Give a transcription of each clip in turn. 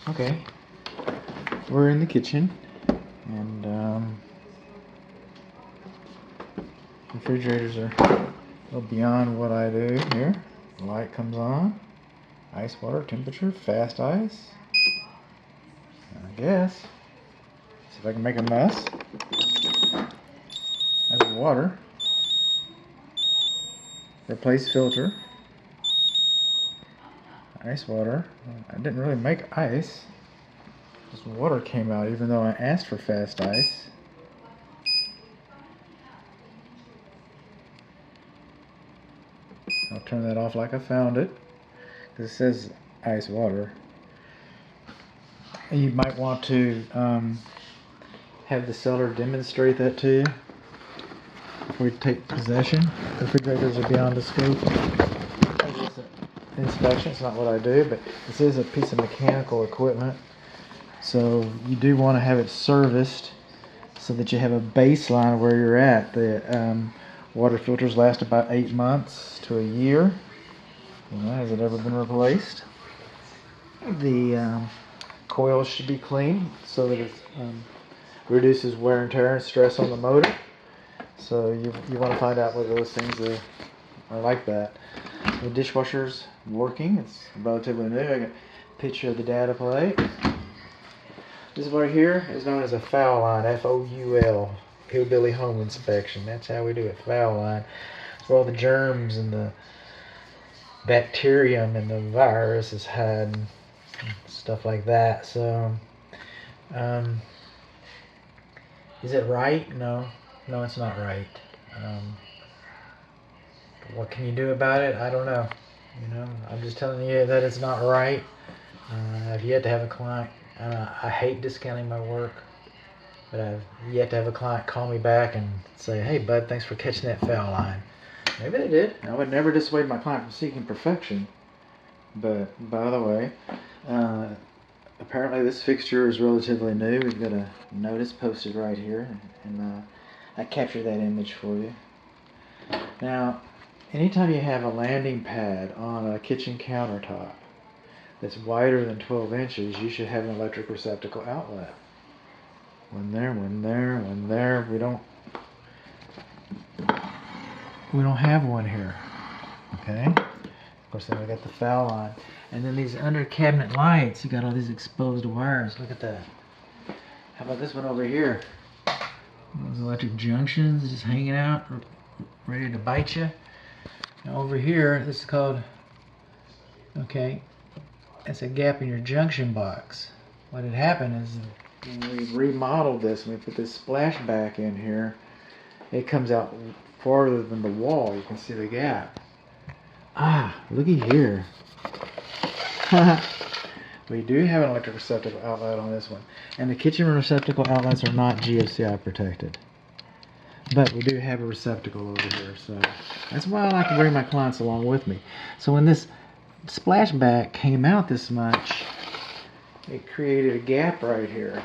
Okay, we're in the kitchen, and refrigerators are a little beyond what I do here. The light comes on, ice water temperature, fast ice. I guess. See if I can make a mess. That's water. Replace filter. Ice water. I didn't really make ice. Just water came out even though I asked for fast ice. I'll turn that off like I found it, because it says ice water. And you might want to have the seller demonstrate that to you before you take possession. The refrigerators are beyond the scope. It's just an inspection. It's not what I do, but this is a piece of mechanical equipment. So you do want to have it serviced so that you have a baseline where you're at. The water filters last about 8 months to a year. Has it ever been replaced? The coils should be clean so that it reduces wear and tear and stress on the motor. So you want to find out whether those things are like that. The dishwasher's working. It's relatively new. I got a picture of the data plate. This right here is known as a foul line, F-O-U-L, hillbilly home inspection. That's how we do it, foul line. It's where all the germs and the bacterium and the virus is hiding, stuff like that. So, is it right? No, it's not right. What can you do about it? I don't know. I'm just telling you that it's not right. I've yet to have a client. I hate discounting my work, but I've yet to have a client call me back and say, "Hey, bud, thanks for catching that foul line." Maybe they did. I would never dissuade my client from seeking perfection. But by the way, apparently this fixture is relatively new. We've got a notice posted right here, and I captured that image for you. Now, anytime you have a landing pad on a kitchen countertop that's wider than 12 inches, you should have an electric receptacle outlet. One there. We don't have one here. Okay. Of course, then we got the foul line, and then these under cabinet lights. You got all these exposed wires. Look at that. How about this one over here? Those electric junctions just hanging out, ready to bite you. Now over here, this is called. Okay. It's a gap in your junction box. What had happened is when we remodeled this and we put this splashback in here, it comes out farther than the wall. You can see the gap. Looky here. We do have an electric receptacle outlet on this one. And the kitchen receptacle outlets are not GFCI protected. But we do have a receptacle over here. So that's why I like to bring my clients along with me. So when this splashback came out this much, it created a gap right here,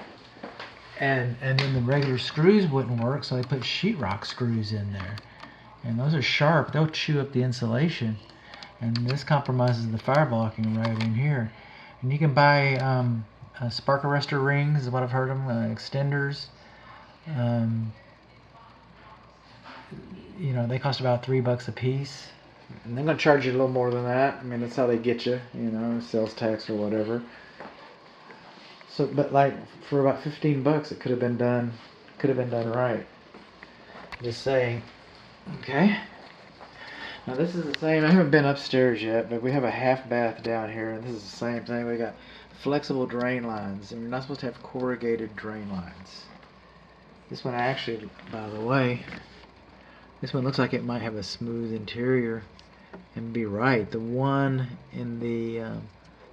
and then the regular screws wouldn't work, so I put sheetrock screws in there, and those are sharp. They'll chew up the insulation, and this compromises the fire blocking right in here. And you can buy spark arrestor rings is what I've heard of them, extenders. They cost about $3 a piece. And they're going to charge you a little more than that. I mean, that's how they get you, sales tax or whatever. So, but like for about $15, it could have been done right. Just saying. Okay. Now this is the same. I haven't been upstairs yet, but we have a half bath down here, and this is the same thing. We got flexible drain lines, and you're not supposed to have corrugated drain lines. This one actually, by the way, this one looks like it might have a smooth interior. And be right. The one in the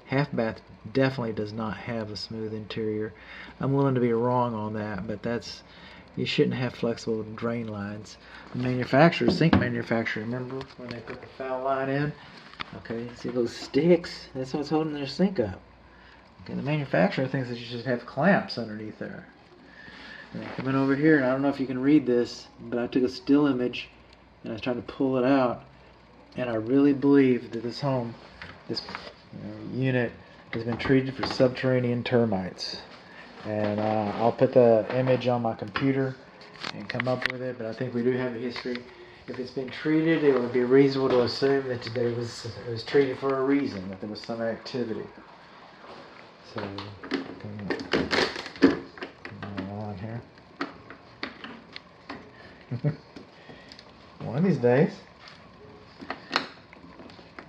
half bath definitely does not have a smooth interior. I'm willing to be wrong on that, but you shouldn't have flexible drain lines. The manufacturer, sink manufacturer, remember when they put the foul line in? Okay, see those sticks? That's what's holding their sink up. Okay, the manufacturer thinks that you should have clamps underneath there. And I come in over here, and I don't know if you can read this, but I took a still image and I was trying to pull it out. And I really believe that this unit has been treated for subterranean termites. And I'll put the image on my computer and come up with it, but I think we do have a history. If it's been treated, it would be reasonable to assume that it was treated for a reason, that there was some activity. So, come on here. One of these days.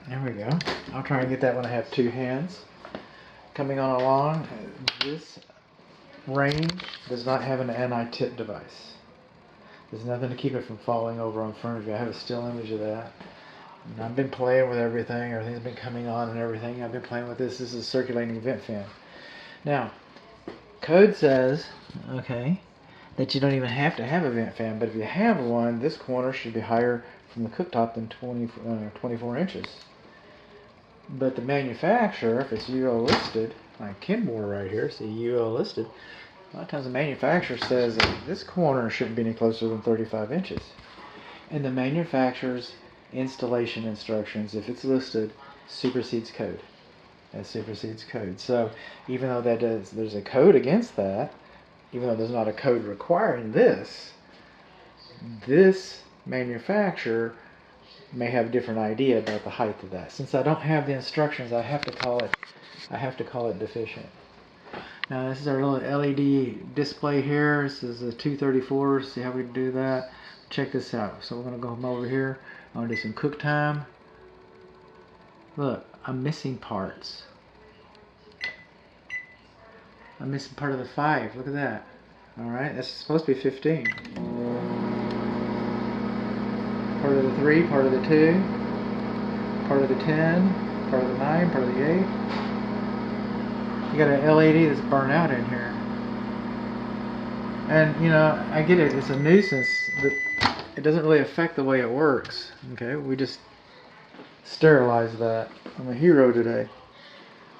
There we go. I'll try and get that when I have two hands. Coming on along, this range does not have an anti-tip device. There's nothing to keep it from falling over on furniture. I have a still image of that. And I've been playing with everything. Everything's been coming on and everything. I've been playing with this. This is a circulating vent fan. Now, code says, okay, that you don't even have to have a vent fan. But if you have one, this corner should be higher from the cooktop than 24 inches. But the manufacturer, if it's UL listed, like Kenmore right here, see UL listed, a lot of times the manufacturer says that this corner shouldn't be any closer than 35 inches. And the manufacturer's installation instructions, if it's listed, supersedes code. That supersedes code. So even though there's a code against that, even though there's not a code requiring this manufacturer may have a different idea about the height of that. Since I don't have the instructions, I have to call it deficient. Now this is our little LED display here. This is a 234. See how we do that? Check this out. So we're gonna go over here. I'm gonna do some cook time. Look, I'm missing parts. I'm missing part of the 5. Look at that. All right, that's supposed to be 15. Part of the 3, part of the 2, part of the 10, part of the 9, part of the 8. You got an LED that's burned out in here. And, you know, I get it. It's a nuisance, but it doesn't really affect the way it works. Okay, we just sterilized that. I'm a hero today.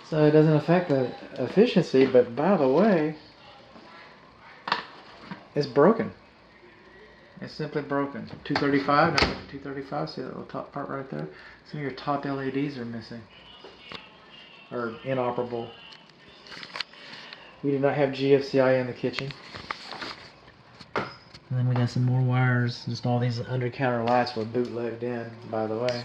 So it doesn't affect the efficiency, but by the way, it's broken. It's simply broken. 235, now 235, see that little top part right there? Some of your top LEDs are missing. Or inoperable. We do not have GFCI in the kitchen. And then we got some more wires. Just all these under-counter lights were bootlegged in, by the way.